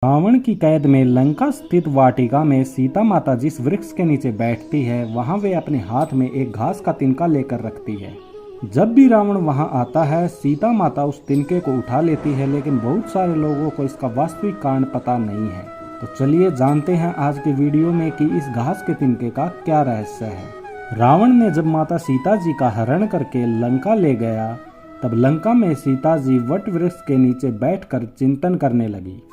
रावण की कैद में लंका स्थित वाटिका में सीता माता जिस वृक्ष के नीचे बैठती है वहां वे अपने हाथ में एक घास का तिनका लेकर रखती है। जब भी रावण वहां आता है सीता माता उस तिनके को उठा लेती है, लेकिन बहुत सारे लोगों को इसका वास्तविक कारण पता नहीं है। तो चलिए जानते हैं आज के वीडियो में कि इस घास के तिनके का क्या रहस्य है। रावण ने जब माता सीता जी का हरण करके लंका ले गया तब लंका में सीता जी वट वृक्ष के नीचे बैठकर चिंतन करने लगी।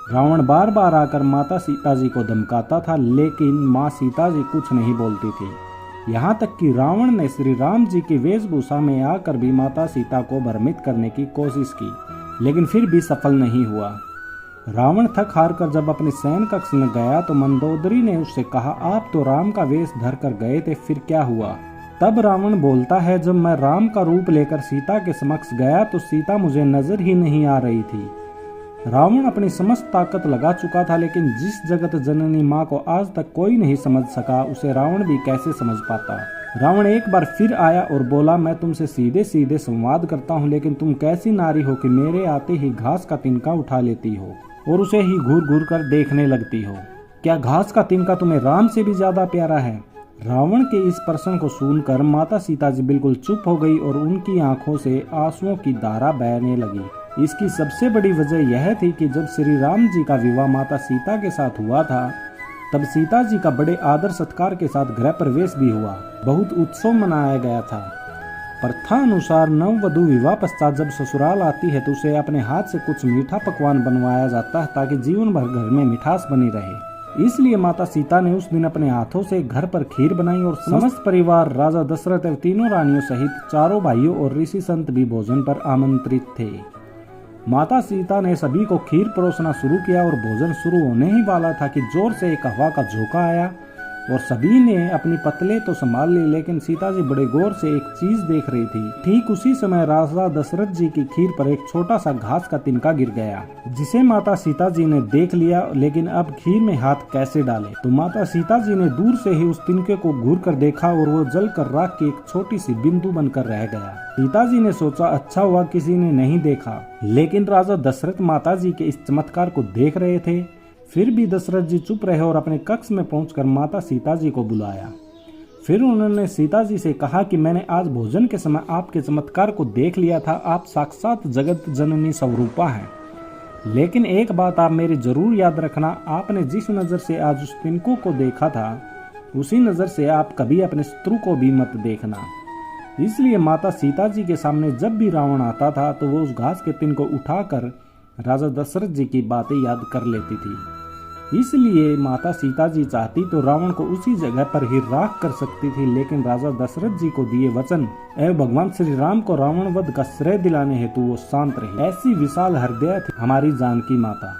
रावण बार बार आकर माता सीता जी को धमकाता था, लेकिन माँ सीता जी कुछ नहीं बोलती थी। यहाँ तक कि रावण ने श्री राम जी की वेशभूषा में आकर भी माता सीता को भ्रमित करने की कोशिश की, लेकिन फिर भी सफल नहीं हुआ। रावण थक हार कर जब अपने शयन कक्ष में गया तो मंदोदरी ने उससे कहा, आप तो राम का वेश धर कर गए थे, फिर क्या हुआ? तब रावण बोलता है, जब मैं राम का रूप लेकर सीता के समक्ष गया तो सीता मुझे नजर ही नहीं आ रही थी। रावण अपनी समस्त ताकत लगा चुका था, लेकिन जिस जगत जननी माँ को आज तक कोई नहीं समझ सका उसे रावण भी कैसे समझ पाता। रावण एक बार फिर आया और बोला, मैं तुमसे सीधे सीधे संवाद करता हूँ, लेकिन तुम कैसी नारी हो कि मेरे आते ही घास का तिनका उठा लेती हो और उसे ही घूर घूर कर देखने लगती हो। क्या घास का तिनका तुम्हें राम से भी ज्यादा प्यारा है? रावण के इस प्रश्न को सुनकर माता सीता जी बिल्कुल चुप हो गई और उनकी आंखों से आंसुओं की धारा बहने लगी। इसकी सबसे बड़ी वजह यह थी कि जब श्री राम जी का विवाह माता सीता के साथ हुआ था तब सीता जी का बड़े आदर सत्कार के साथ गृह प्रवेश भी हुआ। बहुत उत्सव मनाया गया था। प्रथा अनुसार नववधु विवाह पश्चात जब ससुराल आती है तो उसे अपने हाथ से कुछ मीठा पकवान बनवाया जाता है ताकि जीवन भर घर में मिठास बनी रहे। इसलिए माता सीता ने उस दिन अपने हाथों से घर पर खीर बनाई और समस्त परिवार राजा दशरथ और तीनों रानियों सहित चारों भाइयों और ऋषि संत भी भोजन पर आमंत्रित थे। माता सीता ने सभी को खीर परोसना शुरू किया और भोजन शुरू होने ही वाला था कि जोर से एक हवा का झोंका आया और सभी ने अपनी पतले तो संभाल ली, लेकिन सीता जी बड़े गौर से एक चीज देख रही थी। ठीक उसी समय राजा दशरथ जी की खीर पर एक छोटा सा घास का तिनका गिर गया, जिसे माता सीता जी ने देख लिया, लेकिन अब खीर में हाथ कैसे डाले? तो माता सीता जी ने दूर से ही उस तिनके को घूर कर देखा और वो जल कर राख की एक छोटी सी बिंदु बनकर रह गया। सीता जी ने सोचा, अच्छा हुआ किसी ने नहीं देखा, लेकिन राजा दशरथ माता जी के इस चमत्कार को देख रहे थे। फिर भी दशरथ जी चुप रहे और अपने कक्ष में पहुंचकर माता सीता जी को बुलाया। फिर उन्होंने सीता जी से कहा कि मैंने आज भोजन के समय आपके चमत्कार को देख लिया था, आप साक्षात जगत जननी स्वरूपा हैं। लेकिन एक बात आप मेरी जरूर याद रखना, आपने जिस नजर से आज उस तिनको को देखा था उसी नजर से आप कभी अपने शत्रु को भी मत देखना। इसलिए माता सीता जी के सामने जब भी रावण आता था तो वो उस घास के तिनको उठाकर राजा दशरथ जी की बातें याद कर लेती थी। इसलिए माता सीता जी चाहती तो रावण को उसी जगह पर ही राख कर सकती थी, लेकिन राजा दशरथ जी को दिए वचन एवं भगवान श्री राम को रावण वध का श्रेय दिलाने हेतु वो शांत रही। ऐसी विशाल हृदय थी हमारी जानकी माता।